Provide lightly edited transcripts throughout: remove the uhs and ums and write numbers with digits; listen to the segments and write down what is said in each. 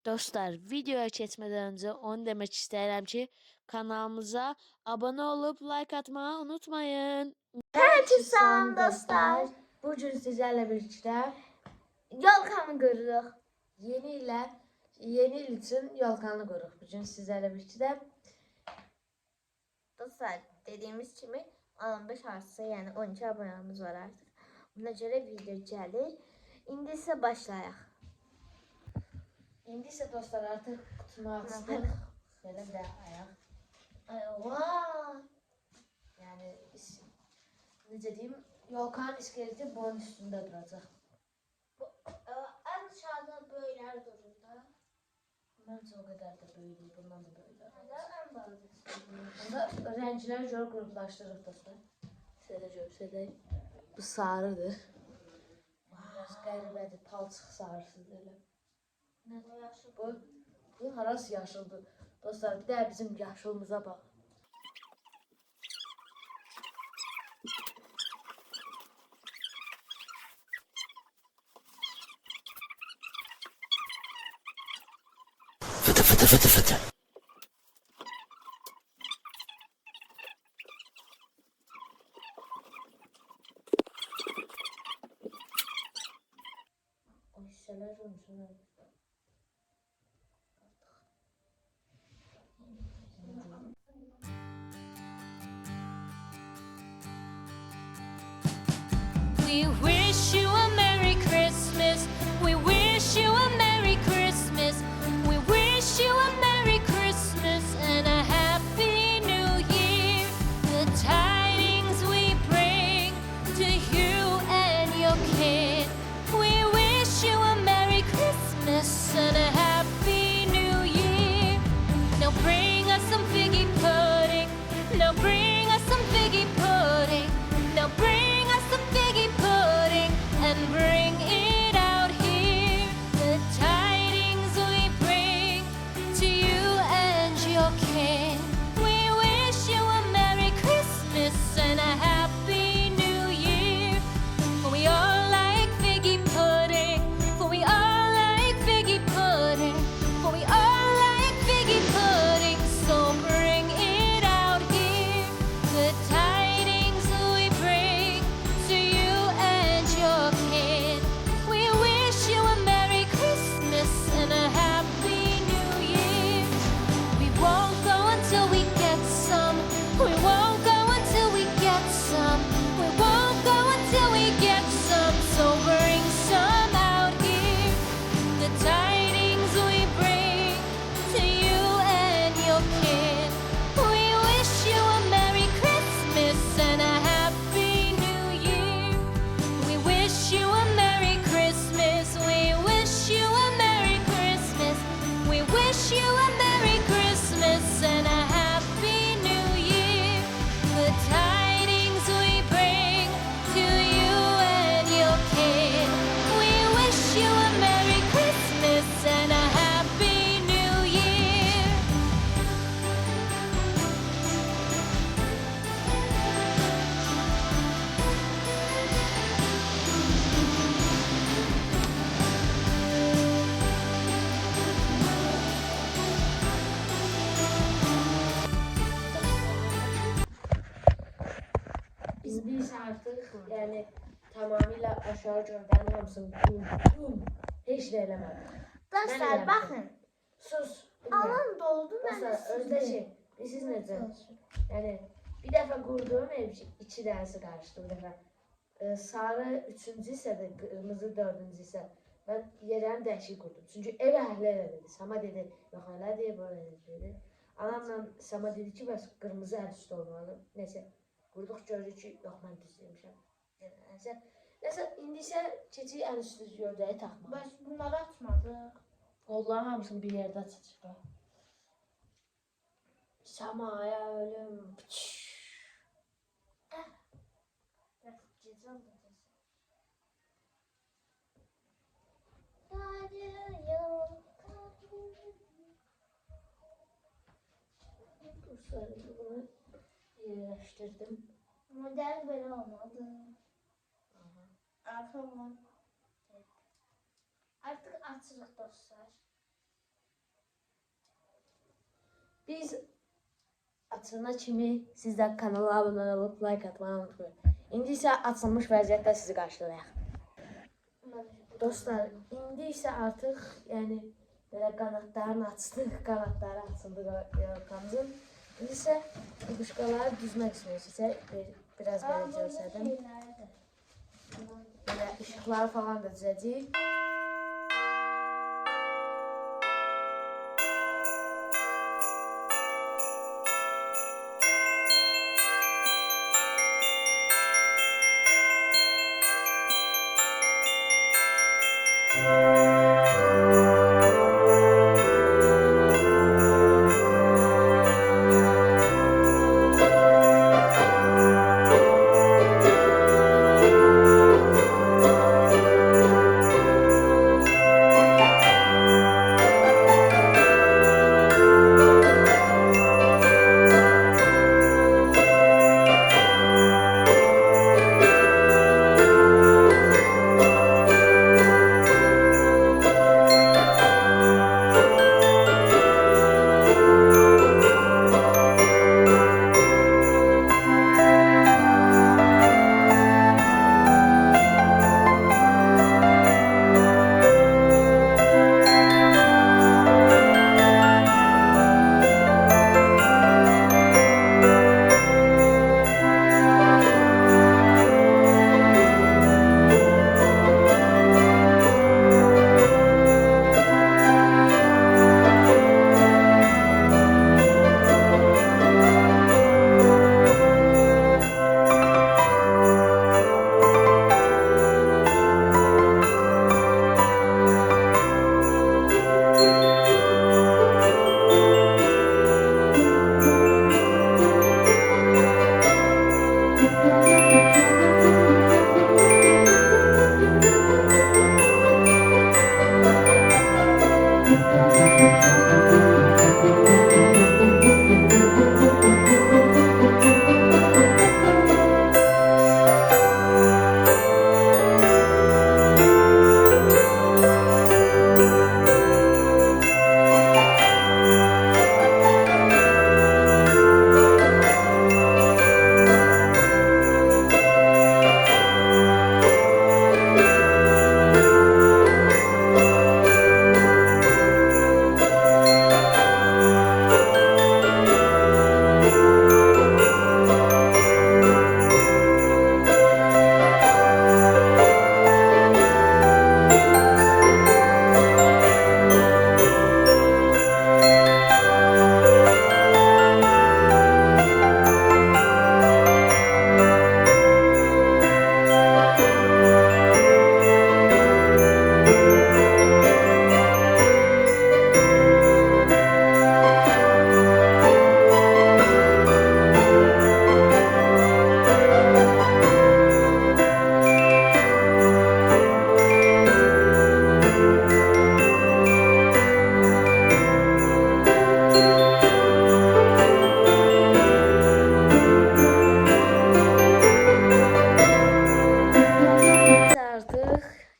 Dostlar, videoya keçmədən öncə onu demək istəyirəm ki, kanalımıza abone olup like atmayı unutmayın. Herkese dostlar. Bugün sizlerle birlikte Yolkanı qırırıq. yeni il için yolkanı kuruq. Bugün sizlerle birlikte Dostlar, dediğimiz kimi 15 artı, yani 12 abonemiz var artık. Buna göre video gəlir. İndi isə başlayaq. İndi isə dostlar artıq kutunu açdıq. Belə bir də ayaq. Vay. Yəni necə deyim, yolkanın iskeleti bunun üstündə duracaq. En aşağıda böyle durur da. Məncə o qədər də böyük deyil, bundan da böyüklər. En bazısı. Onda rəngləri görə qruplaşdırırıq dostlar. Sizə görsədək. Bu sarıdır. Biraz qəribədir, palçıq sarısıdır elə. Bu harası yaşıldır. Dostlar, bir də bizim yaşılımıza bax. Fıtı fıtı fıtı fıtı. O hissələr olmuşsun. We wish you a Merry Christmas. We wish you a Merry Christmas. We wish you a Merry Christmas and a Happy New Year. The tidings we bring to you and your kid. We wish you a Merry Christmas and a Happy New Year. Now bring us some figgy pudding. Now bring us some figgy pudding. Now bring us some figgy pudding and bring it out here. The tidings we bring to you and your kin. We wish you a Merry Christmas and a Happy New Year. For we all like figgy pudding. For we all like figgy pudding. For we all like figgy pudding. So bring it out here. The tidings we bring to you and your kid. We wish you a Merry Christmas and a Happy New Year. We won't go until we get some. We won't go until we get some. We won't go until we get some. So bring some out here. The tidings we bring to you and your kid. We wish you a Merry Christmas and a Happy New Year. We wish you a Merry Christmas. We wish you a Merry Christmas. We wish you a Merry Christmas and a Happy New Year. The tidings we bring to you and your kid. We wish you a Merry Christmas and a Happy New Year. Biz artıq yəni tamamilə aşağı gövdənin hamısını heç nə eləmədik. Dostlar, Mən bakın. Sus. Alan doldu. Dostlar, özdeşin. Siz necə? Yəni bir dəfə qurduğum ev iki dənəsi qarışdı bir dəfə. Sarı üçüncü hissədə, qırmızı dördüncü hissə. Mən yerlərini dəyişik qurdum. Çünki ev əhli elə dedi. Sama dedi, yox elə deyib, böyle dedi. Anamla Sama dedi ki, bəs qırmızı əl üstü olmalı. Neyse, qurduq gördük ki, yox mən düz demişəm. Neyse, indi isə keçi əl üstü gövdəyi taxmaq. Bəs bunları açmadıq. Onların hamısını bir yerdə açacaq. Samaya ölüm. Bəs gecə oldu. Hadi yol. Dostlar, bunu yerləşdirdim. Model böyle olmadı. Arka olan. Artık açırıq dostlar. Biz açılana kimi siz də kanala abunə olub like atmayı unutmayın. İndi isə açılmış vəziyyətdə sizi qarşılayaq. Dostlar, indi isə artıq yəni belə qanadlarını açdıq, qanadları açıldı yolkamızın. İndi isə quşqaları düzmək istəyirsizsə biraz belə görsədim. Belə ışıqları falan da düzəcəyik.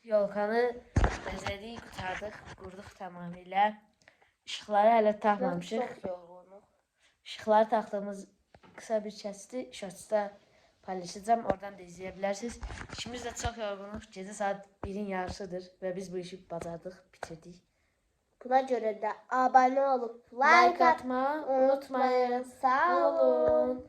Yolkanı bəzədik, qurtardıq, qurduq tamamilə. İşıqları hələ taxmamışıq. Çox yorğunum. İşıqları taxdığımız qısa bir kəsdi shortsda paylaşacağım. Oradan da izləyə bilərsiniz. İkimiz də çox yorğunuq. Gecə saat 1-in yarısıdır və biz bu işi bacardıq, bitirdik. Buna görə də abunə olub like atmayı unutmayın. Sağ olun.